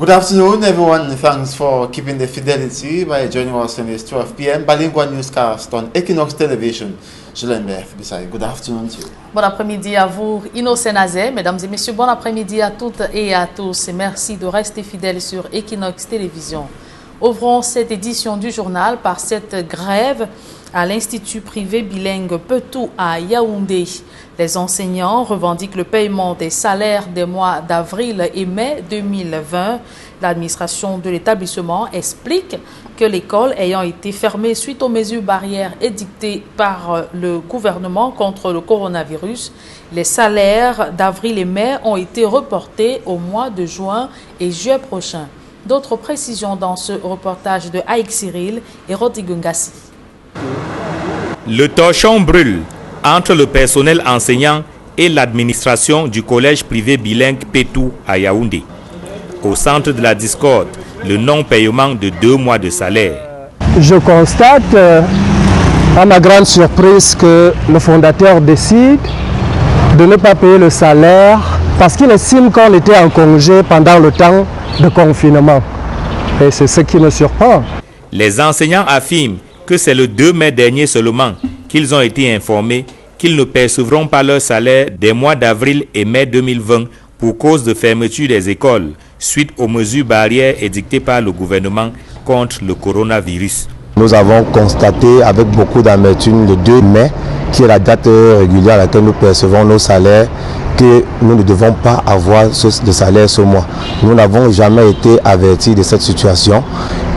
Good afternoon, everyone. Thanks for keeping the fidelity by joining us in this 12 p.m. bilingual newscast on Equinox Television. Good afternoon to you. Bon après-midi à vous, Innocent Nazé. Mesdames et messieurs, bon après-midi à toutes et à tous. Et merci de rester fidèles sur Equinox Télévision. Ouvrons cette édition du journal par cette grève à l'Institut privé bilingue Petou à Yaoundé. Les enseignants revendiquent le paiement des salaires des mois d'avril et mai 2020. L'administration de l'établissement explique que l'école ayant été fermée suite aux mesures barrières édictées par le gouvernement contre le coronavirus, les salaires d'avril et mai ont été reportés au mois de juin et juillet prochain. D'autres précisions dans ce reportage de Aïk Cyril et Rodigungassi. Le torchon brûle entre le personnel enseignant et l'administration du collège privé bilingue Petou à Yaoundé. Au centre de la discorde, le non-paiement de 2 mois de salaire. Je constate, à ma grande surprise, que le fondateur décide de ne pas payer le salaire parce qu'il estime qu'on était en congé pendant le temps de confinement. Et c'est ce qui me surprend. Les enseignants affirment que c'est le 2 mai dernier seulement qu'ils ont été informés qu'ils ne percevront pas leur salaire des mois d'avril et mai 2020 pour cause de fermeture des écoles suite aux mesures barrières édictées par le gouvernement contre le coronavirus. Nous avons constaté avec beaucoup d'amertume le 2 mai, qui est la date régulière à laquelle nous percevons nos salaires, que nous ne devons pas avoir de salaire ce mois. Nous n'avons jamais été avertis de cette situation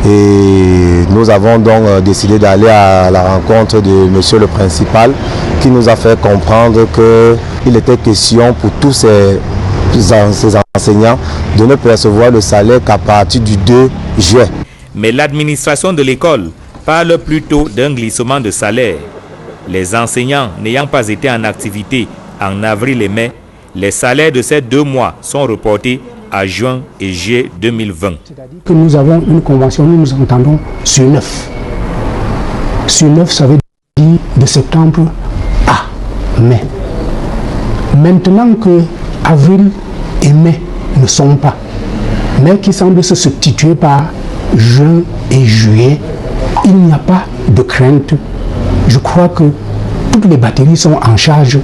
et nous avons donc décidé d'aller à la rencontre de monsieur le principal qui nous a fait comprendre qu'il était question pour tous ces enseignants de ne percevoir le salaire qu'à partir du 2 juillet. Mais l'administration de l'école parle plutôt d'un glissement de salaire. Les enseignants n'ayant pas été en activité en avril et mai, les salaires de ces 2 mois sont reportés à juin et juillet 2020. C'est-à-dire que nous avons une convention, nous entendons sur 9. Sur 9, ça veut dire de septembre à mai. Maintenant que avril et mai ne sont pas, mais qui semblent se substituer par juin et juillet, il n'y a pas de crainte. Je crois que toutes les batteries sont en charge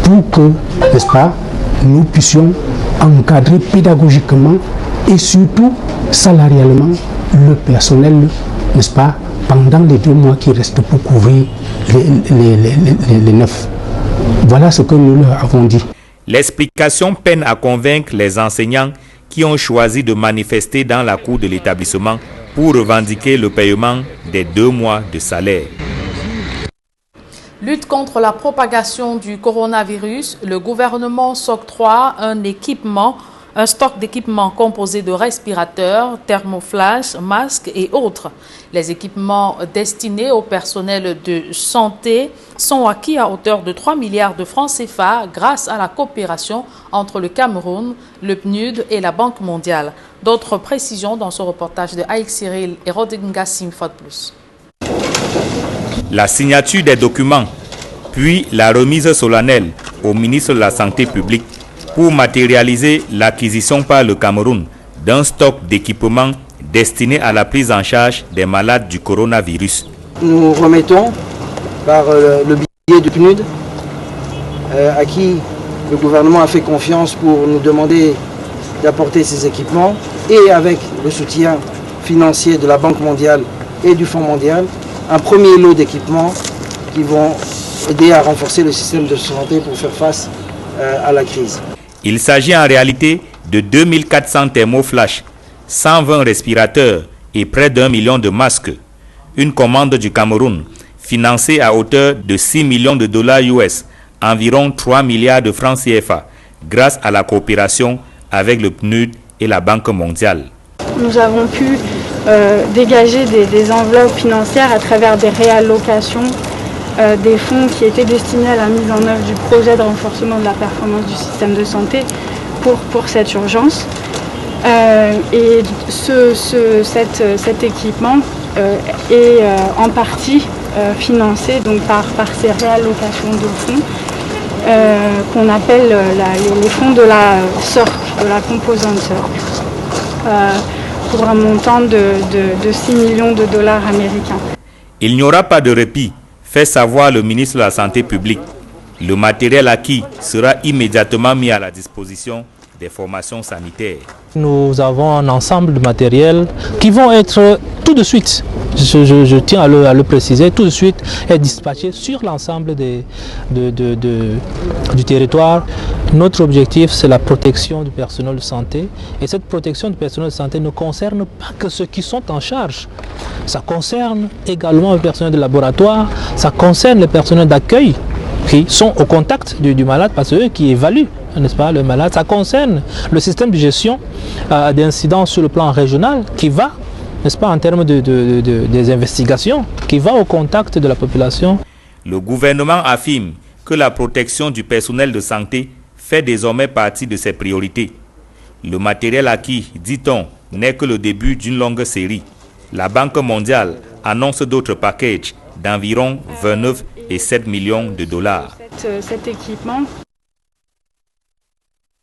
pour que, n'est-ce pas, nous puissions encadrer pédagogiquement et surtout salarialement le personnel, n'est-ce pas, pendant les 2 mois qui restent pour couvrir les 9. Voilà ce que nous leur avons dit. L'explication peine à convaincre les enseignants qui ont choisi de manifester dans la cour de l'établissement pour revendiquer le paiement des 2 mois de salaire. Lutte contre la propagation du coronavirus, le gouvernement s'octroie un stock d'équipements composé de respirateurs, thermoflash, masques et autres. Les équipements destinés au personnel de santé sont acquis à hauteur de 3 milliards de francs CFA grâce à la coopération entre le Cameroun, le PNUD et la Banque mondiale. D'autres précisions dans ce reportage de Aïk Cyril et Rodingassim Plus. La signature des documents, puis la remise solennelle au ministre de la Santé publique pour matérialiser l'acquisition par le Cameroun d'un stock d'équipements destinés à la prise en charge des malades du coronavirus. Nous remettons par le biais du PNUD, à qui le gouvernement a fait confiance pour nous demander d'apporter ces équipements, et avec le soutien financier de la Banque mondiale et du Fonds mondial, un premier lot d'équipements qui vont aider à renforcer le système de santé pour faire face à la crise. Il s'agit en réalité de 2400 thermoflash, 120 respirateurs et près d'1 million de masques. Une commande du Cameroun, financée à hauteur de 6 millions de dollars US, environ 3 milliards de francs CFA, grâce à la coopération avec le PNUD et la Banque mondiale. Nous avons pu dégager des enveloppes financières à travers des réallocations des fonds qui étaient destinés à la mise en œuvre du projet de renforcement de la performance du système de santé pour cette urgence. Et cet équipement est en partie financé donc, par ces réallocations de fonds qu'on appelle les fonds de la SORC, de la composante SORC. pour un montant de 6 millions de dollars américains. Il n'y aura pas de répit, fait savoir le ministre de la Santé publique. Le matériel acquis sera immédiatement mis à la disposition des formations sanitaires. Nous avons un ensemble de matériel qui vont être tout de suite, je tiens à le préciser, tout de suite être dispatchés sur l'ensemble du territoire. Notre objectif, c'est la protection du personnel de santé. Et cette protection du personnel de santé ne concerne pas que ceux qui sont en charge. Ça concerne également le personnel de laboratoire, ça concerne les personnels d'accueil qui sont au contact du malade, parce que eux qui évaluent, n'est-ce pas, le malade. Ça concerne le système de gestion d'incidents sur le plan régional qui va, n'est-ce pas, en termes des investigations, qui va au contact de la population. Le gouvernement affirme que la protection du personnel de santé fait désormais partie de ses priorités. Le matériel acquis, dit-on, n'est que le début d'une longue série. La Banque mondiale annonce d'autres packages d'environ 29 et 7 millions de dollars. Cet équipement.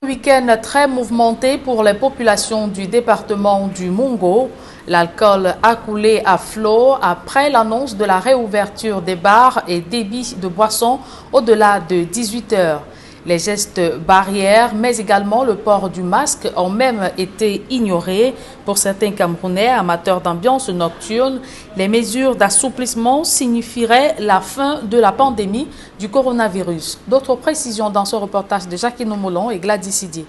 Week-end très mouvementé pour les populations du département du Mungo. L'alcool a coulé à flot après l'annonce de la réouverture des bars et débits de boissons au-delà de 18 heures. Les gestes barrières, mais également le port du masque ont même été ignorés. Pour certains Camerounais amateurs d'ambiance nocturne, les mesures d'assouplissement signifieraient la fin de la pandémie du coronavirus. D'autres précisions dans ce reportage de Jacques Nomolon et Gladys Sidi.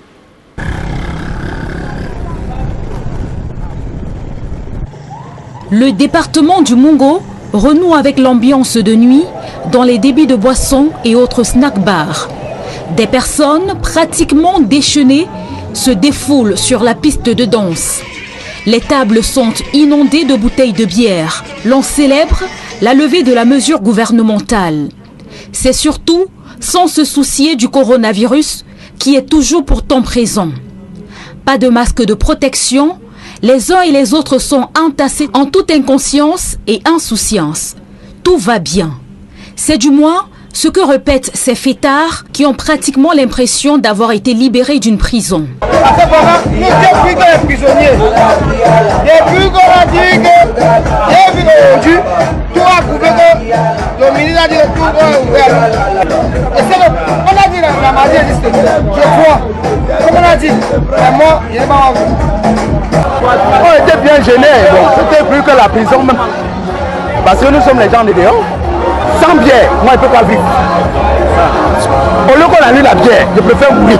Le département du Mungo renoue avec l'ambiance de nuit dans les débits de boissons et autres snack-bars. Des personnes pratiquement déchaînées se défoulent sur la piste de danse. Les tables sont inondées de bouteilles de bière. L'on célèbre la levée de la mesure gouvernementale. C'est surtout sans se soucier du coronavirus qui est toujours pourtant présent. Pas de masque de protection, les uns et les autres sont entassés en toute inconscience et insouciance. Tout va bien. C'est du moins ce que répètent ces fêtards qui ont pratiquement l'impression d'avoir été libérés d'une prison. On était bien gênés, c'était plus que la prison même. Parce que nous sommes les gens de dehors. Sans bière, moi je ne peux pas vivre. Au lieu qu'on annule la bière, je préfère mourir.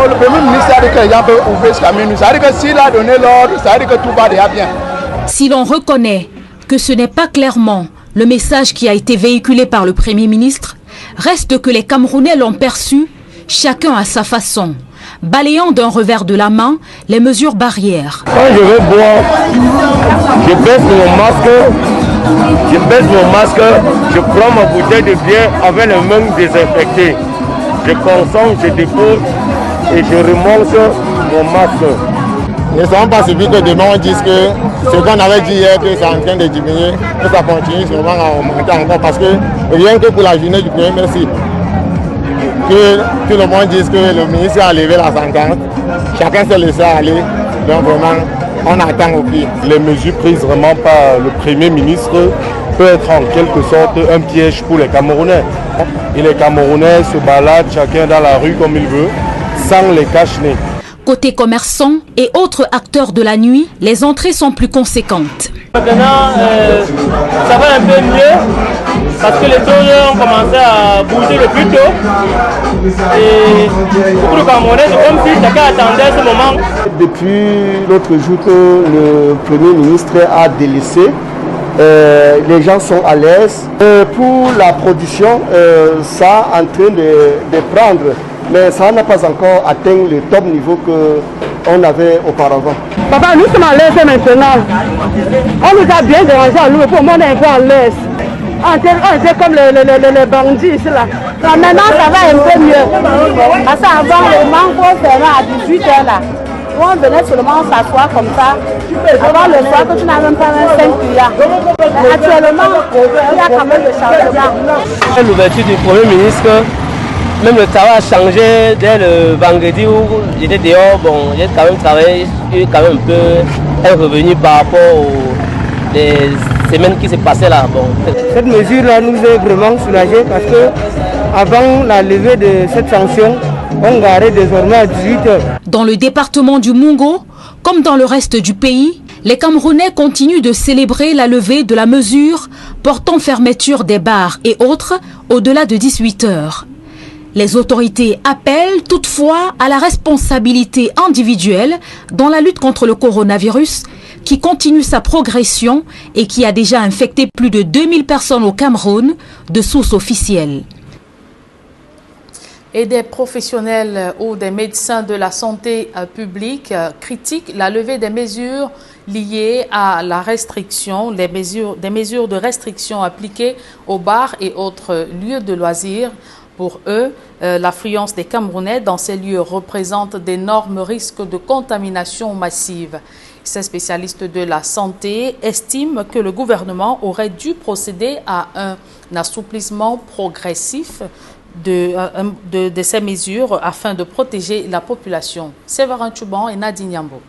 Le Premier ministre a dit que les gens peuvent ouvrir jusqu'à minuit. Ça veut dire que s'il a donné l'ordre, ça veut dire que tout va déjà bien. Si l'on reconnaît que ce n'est pas clairement le message qui a été véhiculé par le Premier ministre, reste que les Camerounais l'ont perçu, chacun à sa façon, balayant d'un revers de la main les mesures barrières. Quand je veux boire, je baisse mon masque, je prends ma bouteille de bière avec les mains désinfectées. Je consomme, je dépose et je remonte mon masque. Ne sommes pas suffisants que demain on dise que ce qu'on avait dit hier, que c'est en train de diminuer, que ça continue sûrement à augmenter encore parce que rien que pour la journée du 1er merci. Que tout le monde dise que le ministre a levé la sentence, chacun s'est laissé aller, donc vraiment on attend au pire. Les mesures prises vraiment par le Premier ministre peuvent être en quelque sorte un piège pour les Camerounais. Et les Camerounais se baladent chacun dans la rue comme il veut, sans les cache-nez. Côté commerçants et autres acteurs de la nuit, les entrées sont plus conséquentes. Maintenant, ça va un peu mieux parce que les taux ont commencé à bouger le plus tôt. Et beaucoup de Camerounais, c'est comme si chacun attendait ce moment. Depuis l'autre jour que le Premier ministre a délaissé, les gens sont à l'aise. Pour la production, ça est en train de prendre. Mais ça n'a pas encore atteint le top niveau qu'on avait auparavant. Papa, nous sommes à l'aise maintenant. On nous a bien dérangé à nous, pour moi on est un peu à l'aise. On était comme les bandits ici là. Maintenant ça va un peu mieux. Parce qu'avant le mango fermait à 18h là. On venait seulement s'asseoir comme ça. Avant le soir, que tu n'as même pas 5 cuillères. Actuellement, il y a quand même le charbon. L'ouverture du Premier ministre Même le travail a changé dès le vendredi où j'étais dehors. Bon, j'ai quand même travaillé, j'ai quand même un peu un revenu par rapport aux semaines qui se passaient là. Bon. Cette mesure-là nous est vraiment soulagée parce que avant la levée de cette sanction, on garait désormais à 18h. Dans le département du Mungo, comme dans le reste du pays, les Camerounais continuent de célébrer la levée de la mesure portant fermeture des bars et autres au-delà de 18h. Les autorités appellent toutefois à la responsabilité individuelle dans la lutte contre le coronavirus qui continue sa progression et qui a déjà infecté plus de 2000 personnes au Cameroun, de sources officielles. Et des professionnels ou des médecins de la santé publique critiquent la levée des mesures liées à la restriction, des mesures de restriction appliquées aux bars et autres lieux de loisirs. Pour eux, l'affluence des Camerounais dans ces lieux représente d'énormes risques de contamination massive. Ces spécialistes de la santé estiment que le gouvernement aurait dû procéder à un assouplissement progressif de ces mesures afin de protéger la population. Séverin Chouban et Nadine Yambo.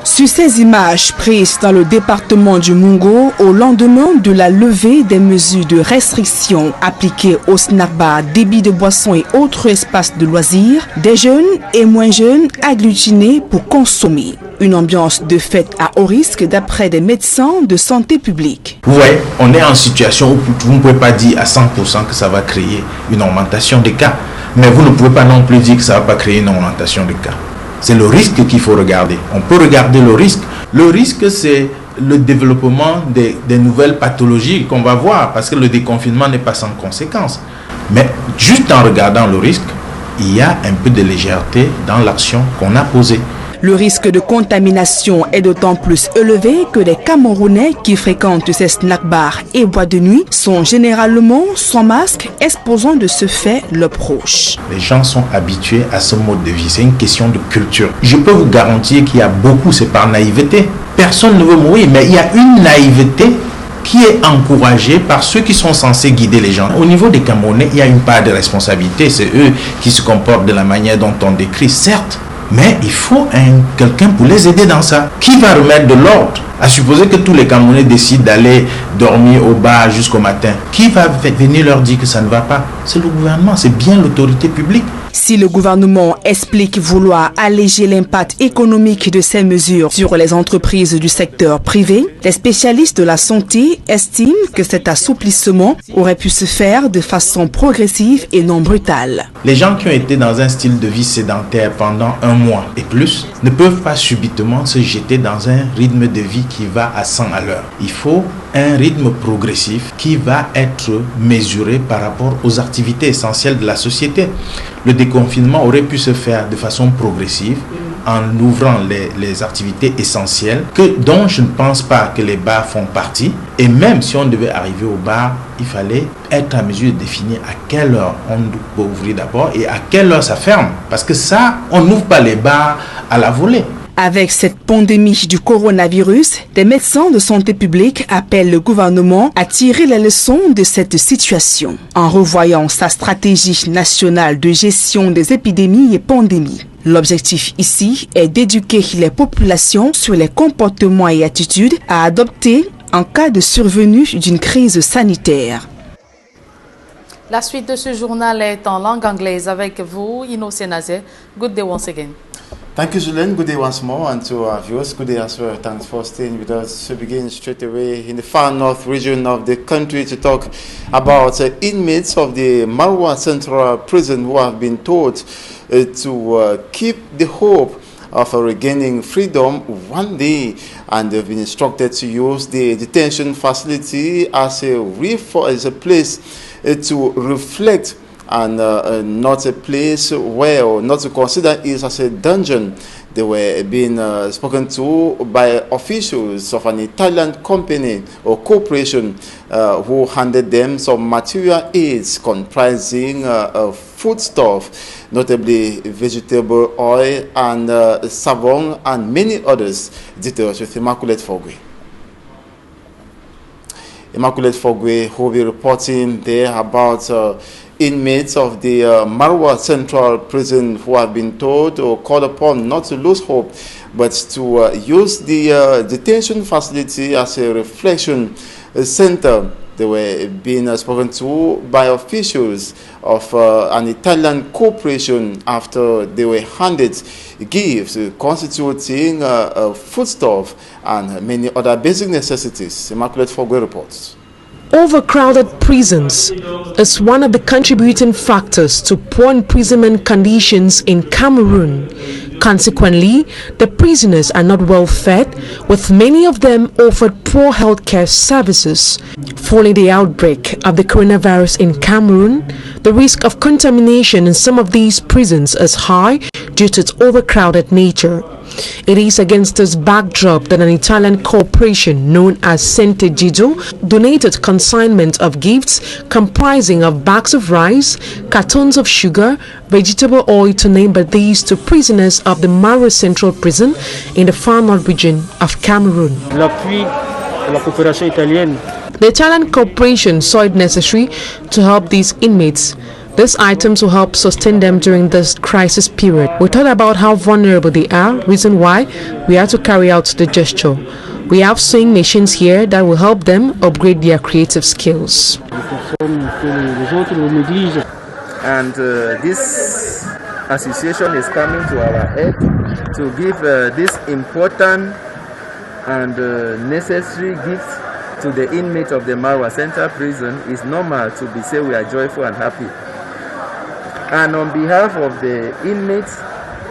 Sur ces images prises dans le département du Mungo au lendemain de la levée des mesures de restriction appliquées aux snack-bars, débits de boissons et autres espaces de loisirs, des jeunes et moins jeunes agglutinés pour consommer. Une ambiance de fête à haut risque d'après des médecins de santé publique. Vous voyez, on est en situation où vous ne pouvez pas dire à 100% que ça va créer une augmentation des cas, mais vous ne pouvez pas non plus dire que ça ne va pas créer une augmentation des cas. C'est le risque qu'il faut regarder. On peut regarder le risque. Le risque, c'est le développement des nouvelles pathologies qu'on va voir, parce que le déconfinement n'est pas sans conséquence. Mais juste en regardant le risque, il y a un peu de légèreté dans l'action qu'on a posée. Le risque de contamination est d'autant plus élevé que les Camerounais qui fréquentent ces snack-bars et boîtes de nuit sont généralement sans masque, exposant de ce fait leurs proches. Les gens sont habitués à ce mode de vie, c'est une question de culture. Je peux vous garantir qu'il y a beaucoup, c'est par naïveté. Personne ne veut mourir, mais il y a une naïveté qui est encouragée par ceux qui sont censés guider les gens. Au niveau des Camerounais, il y a une part de responsabilité, c'est eux qui se comportent de la manière dont on décrit, certes. Mais il faut quelqu'un pour les aider dans ça. Qui va remettre de l'ordre? À supposer que tous les Camerounais décident d'aller dormir au bar jusqu'au matin. Qui va venir leur dire que ça ne va pas? C'est le gouvernement, c'est bien l'autorité publique. Si le gouvernement explique vouloir alléger l'impact économique de ces mesures sur les entreprises du secteur privé, les spécialistes de la santé estiment que cet assouplissement aurait pu se faire de façon progressive et non brutale. Les gens qui ont été dans un style de vie sédentaire pendant un mois et plus ne peuvent pas subitement se jeter dans un rythme de vie qui va à 100 à l'heure. Il faut un rythme progressif qui va être mesuré par rapport aux activités essentielles de la société. Le déconfinement aurait pu se faire de façon progressive en ouvrant les activités essentielles dont je ne pense pas que les bars font partie. Et même si on devait arriver au bar, il fallait être à mesure de définir à quelle heure on peut ouvrir d'abord et à quelle heure ça ferme. Parce que ça, on n'ouvre pas les bars à la volée. Avec cette pandémie du coronavirus, des médecins de santé publique appellent le gouvernement à tirer les leçons de cette situation en revoyant sa stratégie nationale de gestion des épidémies et pandémies. L'objectif ici est d'éduquer les populations sur les comportements et attitudes à adopter en cas de survenue d'une crise sanitaire. La suite de ce journal est en langue anglaise avec vous, Ino Senazé. Good day once again. Thank you, Julien. Good day once more. And to our viewers, good day as well. Thanks for staying with us. To begin straight away in the far north region of the country to talk about inmates of the Marwa Central Prison who have been told to keep the hope of regaining freedom one day, and they've been instructed to use the detention facility as a place to reflect and not a place where, or not to consider it as a dungeon. They were being spoken to by officials of an Italian company or corporation who handed them some material aids comprising foodstuff, notably vegetable oil and savon and many others. Details with Immaculate Fogwe. Immaculate Fogwe, who will be reporting there about inmates of the Marwa Central Prison who have been told or called upon not to lose hope, but to use the detention facility as a reflection center. They were being spoken to by officials of an Italian corporation after they were handed gifts constituting foodstuff and many other basic necessities. Immaculate Fogwe reports. Overcrowded prisons is one of the contributing factors to poor imprisonment conditions in Cameroon. Consequently, the prisoners are not well fed, with many of them offered poor healthcare services. Following the outbreak of the coronavirus in Cameroon, the risk of contamination in some of these prisons is high due to its overcrowded nature. It is against this backdrop that an Italian corporation known as Sente Gido donated consignment of gifts comprising of bags of rice, cartons of sugar, vegetable oil, to name but these, to prisoners of the Marwa Central Prison in the far north region of Cameroon. The Italian corporation saw it necessary to help these inmates. These items will help sustain them during this crisis period. We thought about how vulnerable they are, reason why we had to carry out the gesture. We have sewing machines here that will help them upgrade their creative skills. And this association is coming to our aid to give this important and necessary gifts to the inmates of the Marwa Central Prison. It's normal to be say we are joyful and happy. And on behalf of the inmates,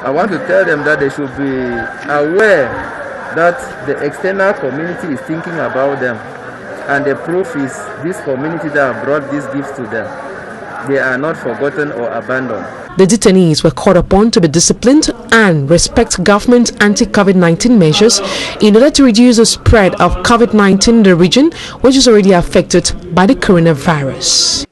I want to tell them that they should be aware that the external community is thinking about them. And the proof is this community that have brought these gifts to them. They are not forgotten or abandoned. The detainees were called upon to be disciplined and respect government anti-COVID-19 measures in order to reduce the spread of COVID-19 in the region, which is already affected by the coronavirus.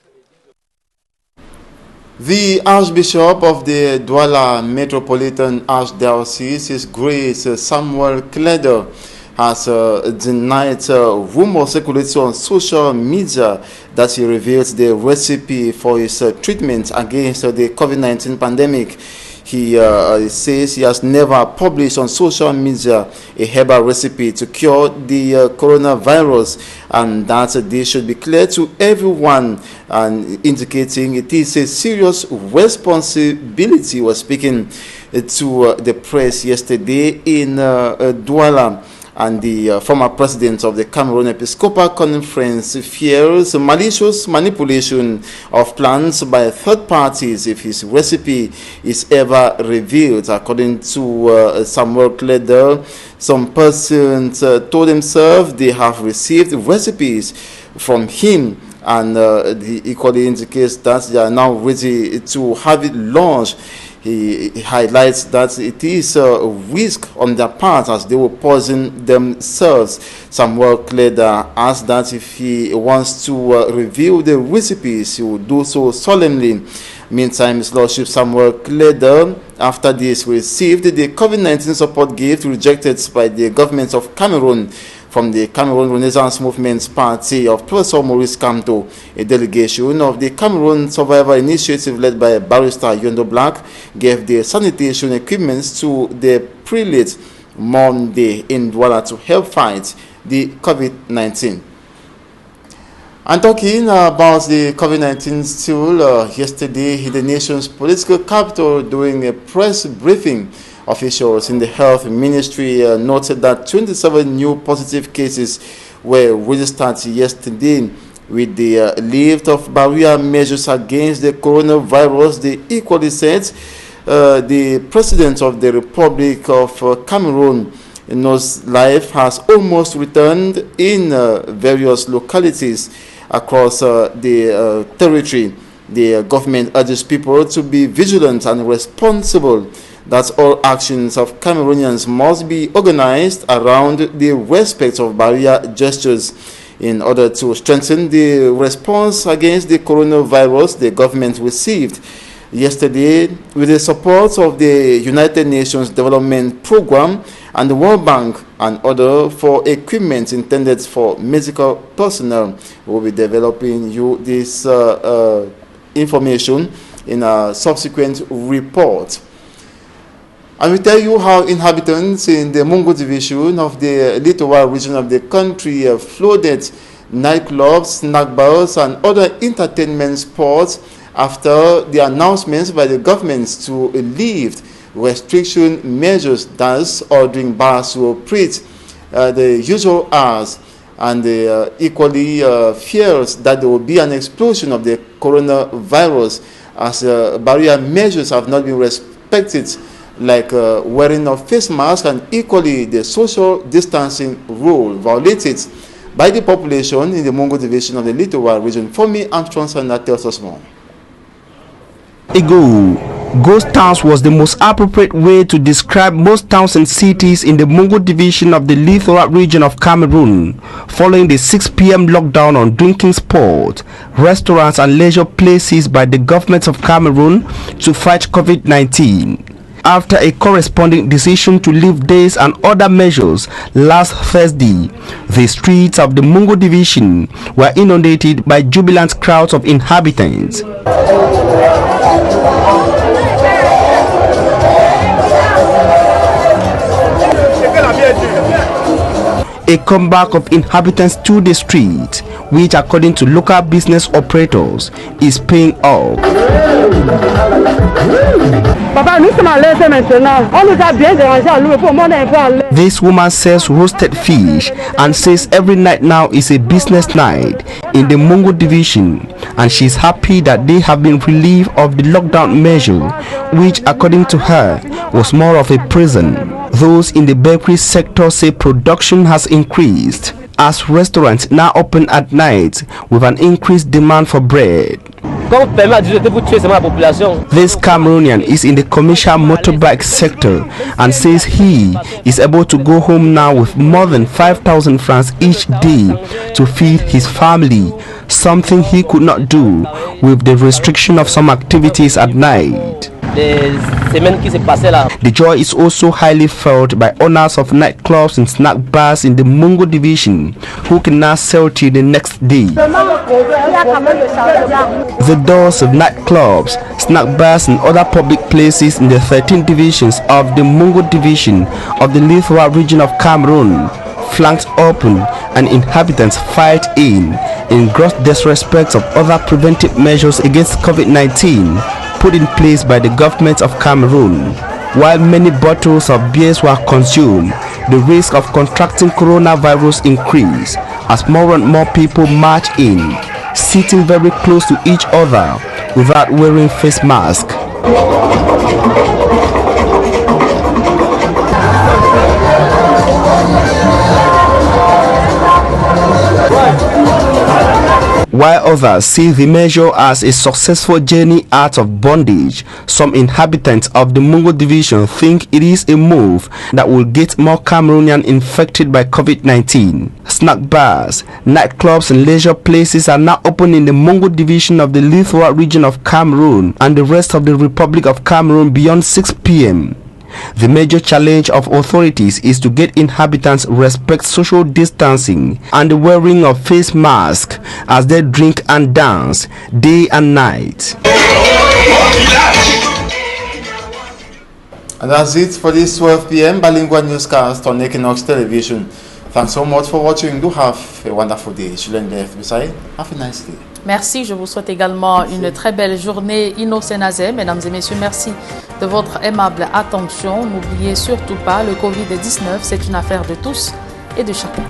The Archbishop of the Douala Metropolitan Archdiocese, His Grace Samuel Kledo, has denied rumors circulating on social media that he revealed the recipe for his treatment against the COVID-19 pandemic. He says he has never published on social media a herbal recipe to cure the coronavirus, and that this should be clear to everyone, and indicating it is a serious responsibility. He was speaking to the press yesterday in Douala. And the former president of the Cameroon Episcopal Conference fears malicious manipulation of plans by third parties if his recipe is ever revealed. According to Samuel Kledo, some persons told themselves they have received recipes from him, and he equally indicates that they are now ready to have it launched. He highlights that it is a risk on their part as they will poison themselves. Samuel Kledo asked that if he wants to reveal the recipes, he will do so solemnly. Meantime, His Lordship Samuel Kledo, after this, received the COVID-19 support gift rejected by the government of Cameroon from the Cameroon Renaissance Movement Party of Professor Maurice Kamto. A delegation of the Cameroon Survivor Initiative led by Barrister Yondo Black gave the sanitation equipment to the prelate Monday in Douala to help fight the COVID-19. And talking about the COVID-19 still, yesterday in the nation's political capital during a press briefing, officials in the health ministry noted that 27 new positive cases were registered yesterday. With the lift of barrier measures against the coronavirus, they equally said the President of the Republic of Cameroon knows life has almost returned in various localities across the territory. The government urges people to be vigilant and responsible, that all actions of Cameroonians must be organized around the respect of barrier gestures. In order to strengthen the response against the coronavirus, the government received yesterday, with the support of the United Nations Development Program and the World Bank, an order for equipment intended for medical personnel. We will be developing you this information in a subsequent report. And we tell you how inhabitants in the Mungo division of the Littoral region of the country flooded nightclubs, snack bars, and other entertainment spots after the announcements by the governments to lift restriction measures, thus ordering bars to operate the usual hours, and equally fears that there will be an explosion of the coronavirus as barrier measures have not been respected, like wearing of face masks, and equally the social distancing rule violated by the population in the Mungo division of the Littoral region. For me, Armstrong Sanda tells us more. Ghost towns was the most appropriate way to describe most towns and cities in the Mungo division of the Littoral region of Cameroon, following the 6 p.m. lockdown on drinking sports, restaurants and leisure places by the government of Cameroon to fight COVID-19. After a corresponding decision to lift days and other measures last Thursday, the streets of the Mungo division were inundated by jubilant crowds of inhabitants. A comeback of inhabitants to the street, which according to local business operators is paying off. This woman sells roasted fish and says every night now is a business night in the Mungo division, and she's happy that they have been relieved of the lockdown measure, which according to her was more of a prison. Those in the bakery sector say production has increased as restaurants now open at night with an increased demand for bread. This Cameroonian is in the commercial motorbike sector and says he is able to go home now with more than 5,000 francs each day to feed his family, something he could not do with the restriction of some activities at night. The joy is also highly felt by owners of nightclubs and snack bars in the Mungo division, who can now sell till the next day. The doors of nightclubs, snack bars and other public places in the 13 divisions of the Mungo division of the Littoral region of Cameroon flanked open, and inhabitants fight in gross disrespect of other preventive measures against COVID-19 put in place by the government of Cameroon. While many bottles of beers were consumed, the risk of contracting coronavirus increased as more and more people march in, sitting very close to each other without wearing face masks. While others see the measure as a successful journey out of bondage, some inhabitants of the Mungo division think it is a move that will get more Cameroonians infected by COVID-19. Snack bars, nightclubs and leisure places are now open in the Mungo division of the Littoral region of Cameroon and the rest of the Republic of Cameroon beyond 6 p.m. The major challenge of authorities is to get inhabitants respect social distancing and the wearing of face masks as they drink and dance day and night. And that's it for this 12 p.m. bilingual newscast on Equinox Television. Thanks so much for watching. Do have a wonderful day. Have a nice day. Merci, je vous souhaite également une très belle journée Inno-Sénazé. Mesdames et messieurs, merci de votre aimable attention. N'oubliez surtout pas, le Covid-19, c'est une affaire de tous et de chacun.